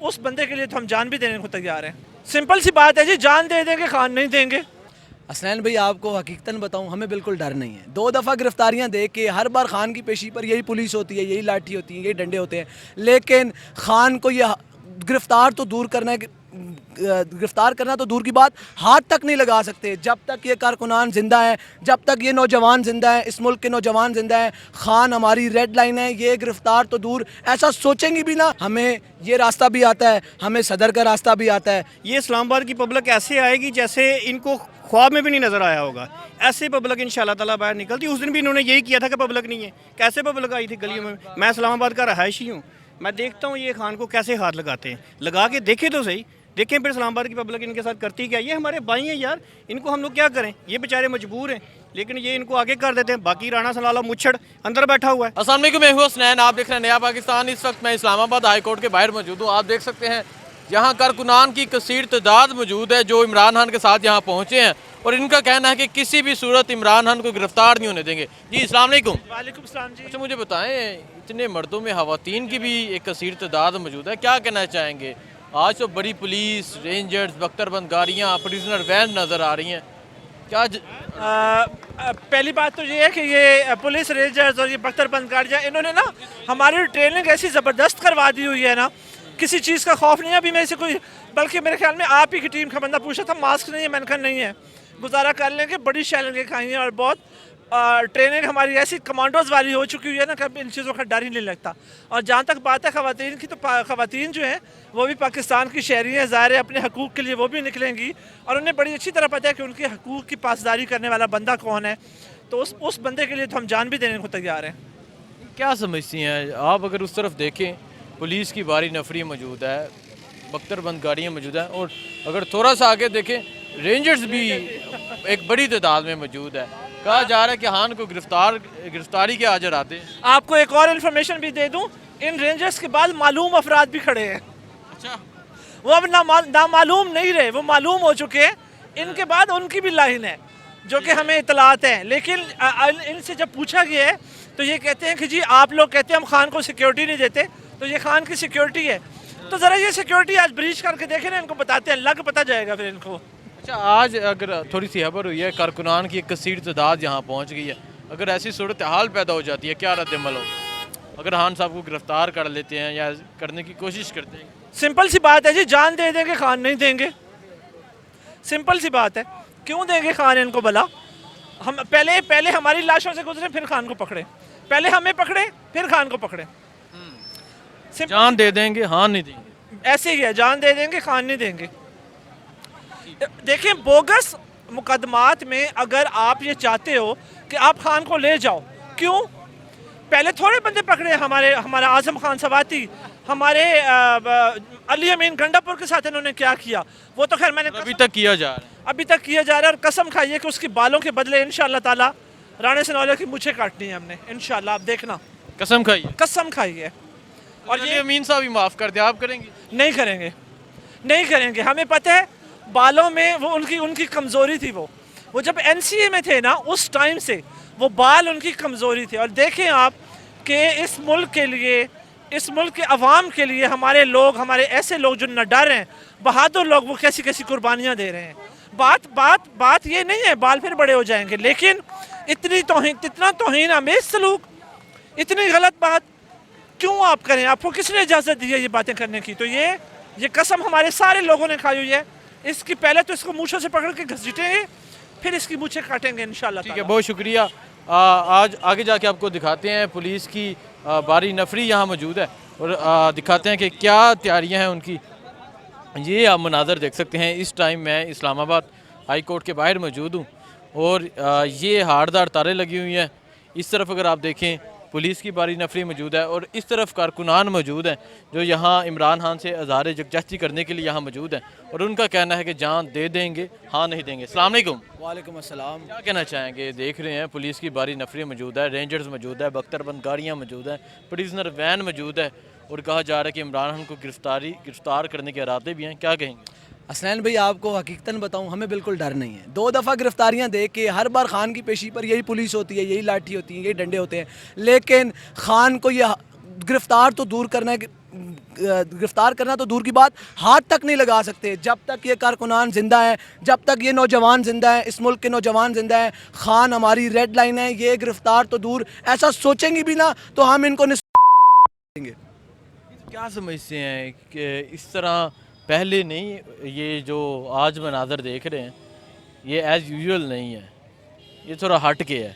उस बंदे के लिए तो हम जान भी देने को तैयार हैं। सिंपल सी बात है जी, जान दे देंगे, खान नहीं देंगे। असलैन भाई आपको हकीकतन बताऊं, हमें बिल्कुल डर नहीं है। 2 दफ़ा गिरफ्तारियां देख के हर बार खान की पेशी पर यही पुलिस होती है, यही लाठी होती है, यही डंडे होते हैं, लेकिन खान को ये गिरफ्तार तो दूर करना है, गिरफ्तार करना तो दूर की बात, हाथ तक नहीं लगा सकते जब तक ये कारकुनान ज़िंदा है, जब तक ये नौजवान ज़िंदा है, इस मुल्क के नौजवान ज़िंदा है। खान हमारी रेड लाइन है, ये गिरफ्तार तो दूर, ऐसा सोचेंगे भी ना। हमें ये रास्ता भी आता है, हमें सदर का रास्ता भी आता है। ये इस्लामाबाद की पब्लिक ऐसे आएगी जैसे इनको ख्वाब में भी नहीं नज़र आया होगा। ऐसे पब्लिक इंशाल्लाह ताला बाहर निकलती। उस दिन भी इन्होंने यही किया था कि पब्लिक नहीं है। कैसे पब्लिक आई थी गलियों में। मैं इस्लामाबाद का रहायशी हूँ, मैं देखता हूँ ये खान को कैसे हाथ लगाते हैं। लगा के देखे तो सही, देखें फिर इस्लामाबाद की पब्लिक इनके साथ करती क्या। ये हमारे भाई हैं यार, इनको हम लोग क्या करें। ये बेचारे मजबूर हैं, लेकिन ये इनको आगे कर देते हैं। बाकी राणा सलाला मुच्छड़ अंदर बैठा हुआ है। अस्सलाम वालेकुम, मैं हूं हसनैन, आप देख रहे हैं नया पाकिस्तान। इस वक्त मैं इस्लामाबाद हाई कोर्ट के बाहर मौजूद हूँ। आप देख सकते हैं यहाँ कारकुनान की कसीर तादाद मौजूद है जो इमरान खान के साथ यहाँ पहुँचे हैं, और इनका कहना है कि किसी भी सूरत इमरान खान को गिरफ्तार नहीं होने देंगे। जी अस्सलाम वालेकुम। वालेकुम सलाम जी। अच्छा मुझे बताएं, इतने मर्दों में खवातीन की भी एक कसीर तादाद मौजूद है, क्या कहना चाहेंगे? आज तो बड़ी पुलिस, रेंजर्स, बख्तरबंद गाड़ियाँ, प्रिजनर वैन नज़र आ रही हैं, क्या पहली बात तो ये है कि ये पुलिस, रेंजर्स और ये बख्तरबंद गाड़ियाँ, इन्होंने ना हमारी ट्रेनिंग ऐसी ज़बरदस्त करवा दी हुई है ना, किसी चीज़ का खौफ नहीं है अभी मेरे से कोई। बल्कि मेरे ख्याल में आप ही की टीम का बंदा पूछा था, मास्क नहीं है, मैंने कहा नहीं है, गुजारा कर लेंगे। बड़ी शैलेंगे खाई हैं और बहुत ट्रेनिंग हमारी ऐसी कमांडोज वाली हो चुकी हुई है ना कि अब इन चीज़ों का डर ही नहीं लगता। और जहाँ तक बात है ख़वातीन की, तो ख़वातीन जो हैं वो भी पाकिस्तान की शहरी हैं, ज़ाहिर है अपने हकूक़ के लिए वो भी निकलेंगी, और उन्हें बड़ी अच्छी तरह पता है कि उनके हकूक़ की पासदारी करने वाला बंदा कौन है। तो उस बंदे के लिए तो हम जान भी देने को तैयार हैं। क्या समझती हैं आप? अगर उस तरफ देखें, पुलिस की भारी नफरी मौजूद है, बख्तरबंद गाड़ियाँ मौजूद हैं, और अगर थोड़ा सा आगे देखें, रेंजर्स भी एक बड़ी तादाद में मौजूद है। कहा जा रहा है कि खान को गिरफ्तारी के हाजिर आते हैं। आपको एक और इन्फॉर्मेशन भी दे दूं, इन रेंजर्स के बाद मालूम अफराद भी खड़े हैं। अच्छा, वो अब नामालूम नहीं रहे, वो मालूम हो चुके हैं। इनके बाद उनकी भी लाइन है जो कि हमें इतलात है, लेकिन इनसे जब पूछा गया है तो ये कहते हैं कि जी आप लोग कहते हैं हम खान को सिक्योरिटी नहीं देते, तो ये खान की सिक्योरिटी है। तो ज़रा ये सिक्योरिटी आज ब्रीच करके देखें ना, इनको बताते हैं, लग पता जाएगा फिर इनको। अच्छा, आज अगर थोड़ी सी खबर हुई है कारकुनान की एक कसीर तादाद यहाँ पहुँच गई है, अगर ऐसी सूरत हाल पैदा हो जाती है, क्या रद्द-ए-अमल हो? अगर खान साहब को गिरफ्तार कर लेते हैं या करने की कोशिश करते हैं? सिंपल सी बात है जी, जान दे देंगे, खान नहीं देंगे। सिंपल सी बात है, क्यों देंगे खान इनको भला। हम पहले हमारी लाशों से गुजरे, फिर खान को पकड़े, पहले हमें पकड़े, फिर खान को पकड़े। जान दे देंगे, हाँ नहीं देंगे, ऐसे ही है, जान दे देंगे, खान नहीं देंगे। देखें, बोगस मुकदमात में अगर आप ये चाहते हो कि आप खान को ले जाओ, क्यों? पहले थोड़े बंदे पकड़े, हमारा आजम खान सवाती, हमारे अली अमीन गंडापुर के साथ इन्होंने क्या किया, वो तो खैर मैंने अभी तक किया जा रहा है। अभी तक किया जा रहा है। और कसम खाई है कि उसकी बालों के बदले इंशाल्लाह ताला राणे सनौले की मुझे काटनी है हमने, इंशाल्लाह। आप देखना, कसम खाइए। कसम खाई है। और ये अमीन साहब ही माफ़ कर दे, आप करेंगे? नहीं करेंगे, नहीं करेंगे। हमें पता है बालों में वो उनकी कमज़ोरी थी। वो जब NCA में थे ना, उस टाइम से वो बाल उनकी कमज़ोरी थी। और देखें आप कि इस मुल्क के लिए, इस मुल्क के अवाम के लिए हमारे लोग, हमारे ऐसे लोग जो न डर हैं, बहादुर लोग, वो कैसी कैसी कुर्बानियाँ दे रहे हैं। बात ये नहीं है बाल फिर बड़े हो जाएंगे, लेकिन इतना तौहीन आमेज़ सलूक, इतनी गलत बात क्यों आप करें? आपको किसने इजाज़त दी है ये बातें करने की? तो ये कसम हमारे सारे लोगों ने खाई हुई है। इसकी पहले तो इसको मूँछों से पकड़ के घसीटेंगे, फिर इसकी मूँछें काटेंगे इंशाल्लाह। ठीक है, बहुत शुक्रिया। आज आगे जाके आपको दिखाते हैं पुलिस की भारी नफरी यहाँ मौजूद है, और दिखाते हैं कि क्या तैयारियाँ हैं उनकी। ये आप मनाज़र देख सकते हैं। इस टाइम मैं इस्लामाबाद हाई कोर्ट के बाहर मौजूद हूँ, और ये हारदार तारे लगी हुई हैं। इस तरफ अगर आप देखें, पुलिस की भारी नफरी मौजूद है, और इस तरफ कारकुनान मौजूद हैं जो यहाँ इमरान खान से अज़हार यकजहती करने के लिए यहाँ मौजूद हैं, और उनका कहना है कि जान दे देंगे, हाँ नहीं देंगे। अस्सलाम वालेकुम। वालेकुम अस्सलाम। क्या कहना चाहेंगे? देख रहे हैं पुलिस की भारी नफरी मौजूद है, रेंजर्स मौजूद है, बख्तरबंद गाड़ियाँ मौजूद हैं, प्रिजनर वैन मौजूद है, और कहा जा रहा है कि इमरान खान को गिरफ्तार करने के इरादे भी हैं, क्या कहेंगे? असलैन भाई आपको हकीकतन बताऊं, हमें बिल्कुल डर नहीं है। 2 दफ़ा गिरफ्तारियां देख के हर बार खान की पेशी पर यही पुलिस होती है, यही लाठी होती है, यही डंडे होते हैं, लेकिन खान को ये गिरफ्तार तो दूर करना है, गिरफ्तार करना तो दूर की बात, हाथ तक नहीं लगा सकते जब तक ये कारकुनान ज़िंदा है, जब तक ये नौजवान ज़िंदा है, इस मुल्क के नौजवान ज़िंदा हैं। खान हमारी रेड लाइन है, ये गिरफ्तार तो दूर, ऐसा सोचेंगे भी ना तो हम इनको देंगे। क्या समझते हैं कि इस तरह पहले नहीं, ये जो आज मनाजर देख रहे हैं ये एज़ यूजुअल नहीं है, ये थोड़ा हट के है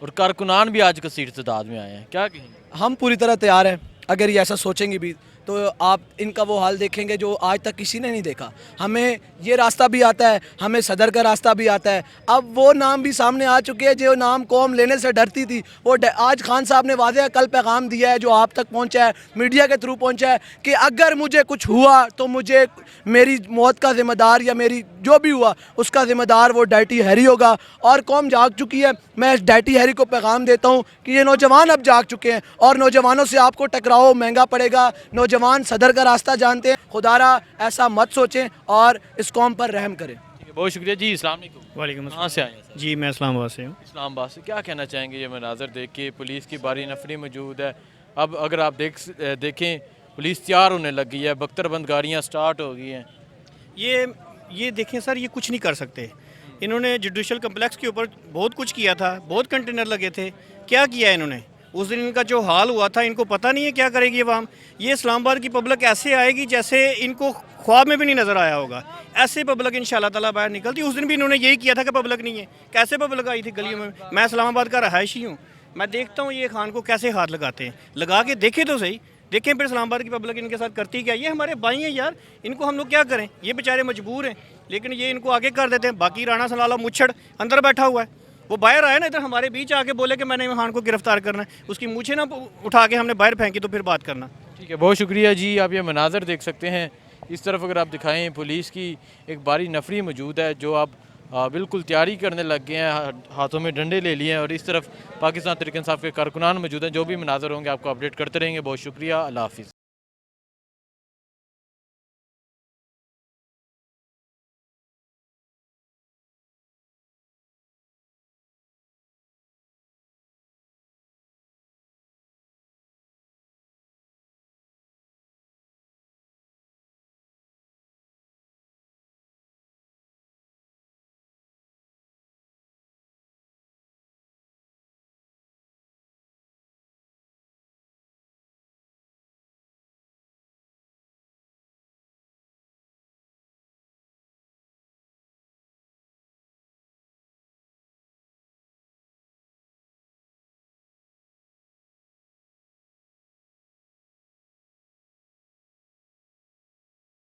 और कारकुनान भी आज कसीर तादाद में आए हैं, क्या कहेंगे? हम पूरी तरह तैयार हैं। अगर ये ऐसा सोचेंगे भी तो आप इनका वो हाल देखेंगे जो आज तक किसी ने नहीं देखा। हमें ये रास्ता भी आता है, हमें सदर का रास्ता भी आता है। अब वो नाम भी सामने आ चुके हैं जो नाम कौम लेने से डरती थी, वो आज खान साहब ने वाज़ेह कल पैगाम दिया है जो आप तक पहुंचा है, मीडिया के थ्रू पहुंचा है कि अगर मुझे कुछ हुआ तो मुझे मेरी मौत का ज़िम्मेदार या मेरी जो भी हुआ उसका ज़िम्मेदार वो डर्टी हैरी होगा। और कौम जाग चुकी है। मैं इस डर्टी हैरी को पैगाम देता हूँ कि ये नौजवान अब जाग चुके हैं और नौजवानों से आपको टकराओ महंगा पड़ेगा। नौजवान सदर का रास्ता जानते हैं। खुदारा ऐसा मत सोचें और इस कौम पर रहम करें। ठीक है, बहुत शुक्रिया जी। अस्सलाम वालेकुम। वालेकुम कहाँ से आए हैं सर? जी, मैं इस्लामाबाद से हूँ। इस्लामाबाद से। क्या कहना चाहेंगे ये मनाजर देख के? पुलिस की बारी नफरी मौजूद है। अब अगर आप देखें पुलिस तैयार होने लग गई है, बख्तरबंद गाड़ियाँ स्टार्ट हो गई हैं। ये देखें सर, ये कुछ नहीं कर सकते। इन्होंने जुडिशल कम्प्लेक्स के ऊपर बहुत कुछ किया था, बहुत कंटेनर लगे थे। क्या किया इन्होंने? उस दिन इनका जो हाल हुआ था, इनको पता नहीं है क्या करेगी अवाम। ये इस्लामाबाद की पब्लिक ऐसे आएगी जैसे इनको ख्वाब में भी नहीं नज़र आया होगा। ऐसे पब्लिक इंशाल्लाह ताला बाहर निकलती। उस दिन भी इन्होंने यही किया था कि पब्लिक नहीं है। कैसे पब्लिक आई थी गलियों में? मैं इस्लामाबाद का रहायशी हूँ, मैं देखता हूँ ये खान को कैसे हाथ लगाते हैं। लगा के देखे तो सही, देखें फिर इस्लामाबाद की पब्लिक इनके साथ करती क्या। ये हमारे भाई हैं यार, इनको हम लोग क्या करें? ये बेचारे मजबूर हैं, लेकिन ये इनको आगे कर देते हैं। बाकी राणा सलाला मुच्छड़ अंदर बैठा हुआ है, वो बाहर आया ना इधर हमारे बीच आके बोले कि मैंने इमरान खान को गिरफ्तार करना है, उसकी मूछें ना उठा के हमने बाहर फेंकी तो फिर बात करना। ठीक है, बहुत शुक्रिया जी। आप ये मनाजर देख सकते हैं। इस तरफ अगर आप दिखाएं पुलिस की एक बारी नफरी मौजूद है जो आप बिल्कुल तैयारी करने लग गए हैं, हाथों में डंडे ले लिए हैं। और इस तरफ पाकिस्तान तहरीक इंसाफ के कारकुनान मौजूद हैं। जो भी मनाजर होंगे आपको अपडेट करते रहेंगे। बहुत शुक्रिया, अल्लाह हाफिज़।